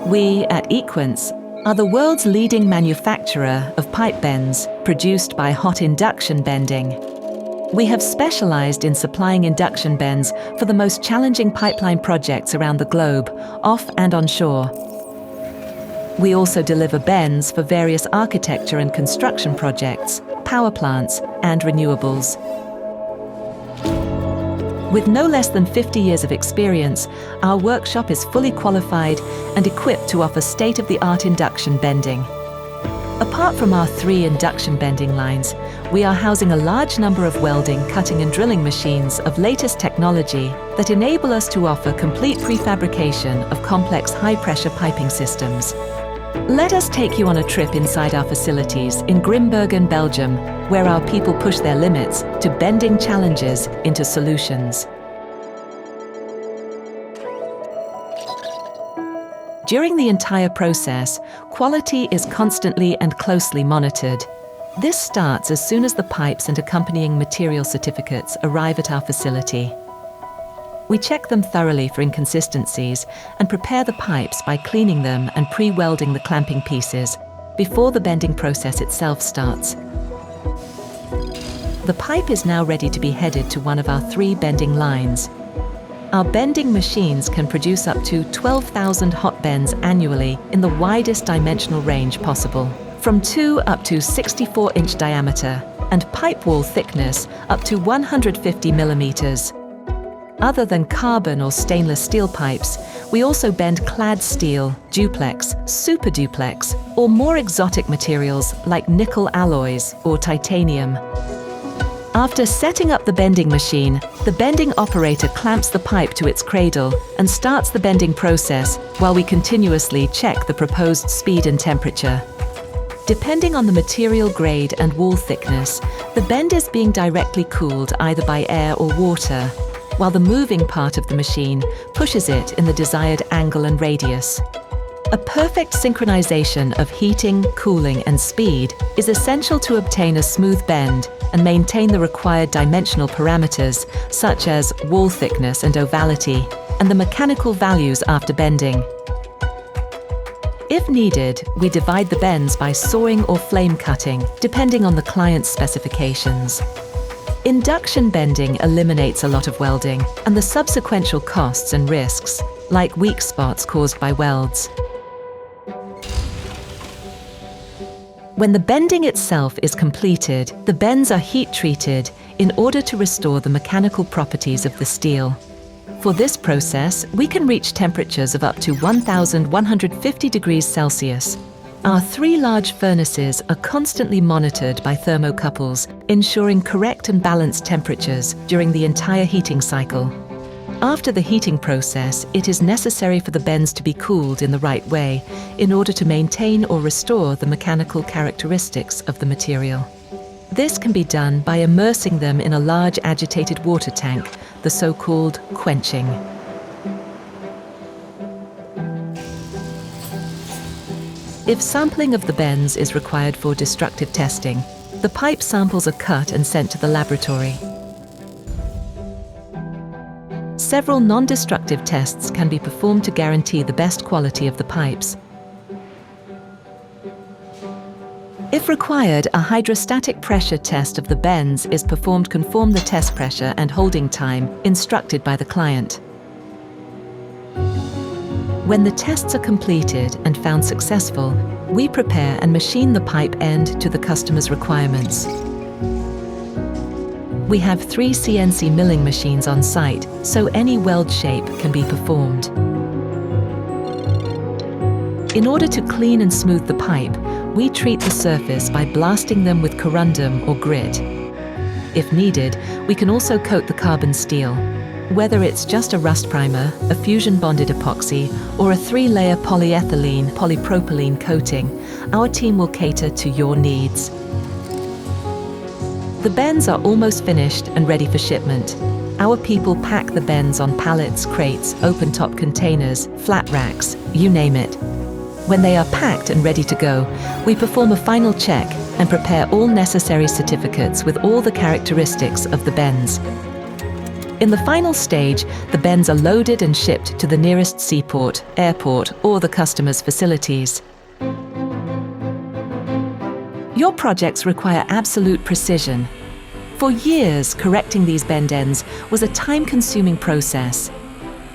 We at Equans are the world's leading manufacturer of pipe bends produced by hot induction bending. We have specialized in supplying induction bends for the most challenging pipeline projects around the globe, off and onshore. We also deliver bends for various architecture and construction projects, power plants, and renewables. With no less than 50 years of experience, our workshop is fully qualified and equipped to offer state-of-the-art induction bending. Apart from our 3 induction bending lines, we are housing a large number of welding, cutting and drilling machines of latest technology that enable us to offer complete prefabrication of complex high-pressure piping systems. Let us take you on a trip inside our facilities in Grimbergen, Belgium, where our people push their limits to bending challenges into solutions. During the entire process, quality is constantly and closely monitored. This starts as soon as the pipes and accompanying material certificates arrive at our facility. We check them thoroughly for inconsistencies and prepare the pipes by cleaning them and pre-welding the clamping pieces before the bending process itself starts. The pipe is now ready to be headed to one of our 3 bending lines. Our bending machines can produce up to 12,000 hot bends annually in the widest dimensional range possible, from 2 up to 64-inch diameter and pipe wall thickness up to 150 millimeters. Other than carbon or stainless steel pipes, we also bend clad steel, duplex, super duplex, or more exotic materials like nickel alloys or titanium. After setting up the bending machine, the bending operator clamps the pipe to its cradle and starts the bending process while we continuously check the proposed speed and temperature. Depending on the material grade and wall thickness, the bend is being directly cooled either by air or water, while the moving part of the machine pushes it in the desired angle and radius. A perfect synchronization of heating, cooling, and speed is essential to obtain a smooth bend and maintain the required dimensional parameters such as wall thickness and ovality, and the mechanical values after bending. If needed, we divide the bends by sawing or flame cutting, depending on the client's specifications. Induction bending eliminates a lot of welding and the subsequent costs and risks, like weak spots caused by welds. When the bending itself is completed, the bends are heat-treated in order to restore the mechanical properties of the steel. For this process, we can reach temperatures of up to 1,150 degrees Celsius. Our 3 large furnaces are constantly monitored by thermocouples, ensuring correct and balanced temperatures during the entire heating cycle. After the heating process, it is necessary for the bends to be cooled in the right way in order to maintain or restore the mechanical characteristics of the material. This can be done by immersing them in a large agitated water tank, the so-called quenching. If sampling of the bends is required for destructive testing, the pipe samples are cut and sent to the laboratory. Several non-destructive tests can be performed to guarantee the best quality of the pipes. If required, a hydrostatic pressure test of the bends is performed to confirm the test pressure and holding time instructed by the client. When the tests are completed and found successful, we prepare and machine the pipe end to the customer's requirements. We have 3 CNC milling machines on site, so any weld shape can be performed. In order to clean and smooth the pipe, we treat the surface by blasting them with corundum or grit. If needed, we can also coat the carbon steel. Whether it's just a rust primer, a fusion-bonded epoxy, or a 3-layer polyethylene polypropylene coating, our team will cater to your needs. The bends are almost finished and ready for shipment. Our people pack the bends on pallets, crates, open-top containers, flat racks, you name it. When they are packed and ready to go, we perform a final check and prepare all necessary certificates with all the characteristics of the bends. In the final stage, the bends are loaded and shipped to the nearest seaport, airport, or the customer's facilities. Your projects require absolute precision. For years, correcting these bend ends was a time-consuming process.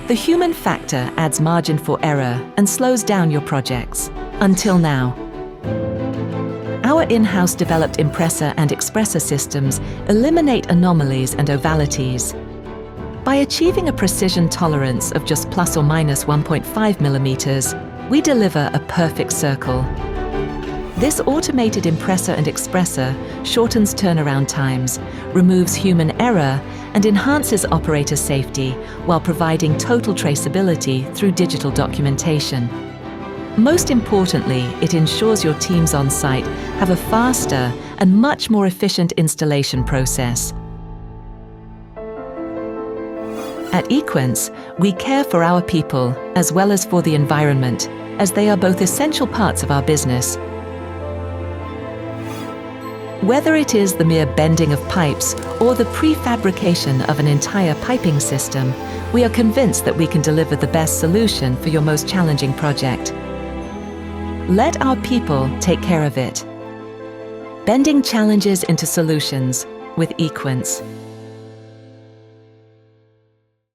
The human factor adds margin for error and slows down your projects. Until now. Our in-house developed impressor and expressor systems eliminate anomalies and ovalities. By achieving a precision tolerance of just plus or minus 1.5 millimeters, we deliver a perfect circle. This automated impressor and expressor shortens turnaround times, removes human error, and enhances operator safety while providing total traceability through digital documentation. Most importantly, it ensures your teams on site have a faster and much more efficient installation process. At Equans, we care for our people as well as for the environment, as they are both essential parts of our business. Whether it is the mere bending of pipes or the prefabrication of an entire piping system, we are convinced that we can deliver the best solution for your most challenging project. Let our people take care of it. Bending challenges into solutions with Equans.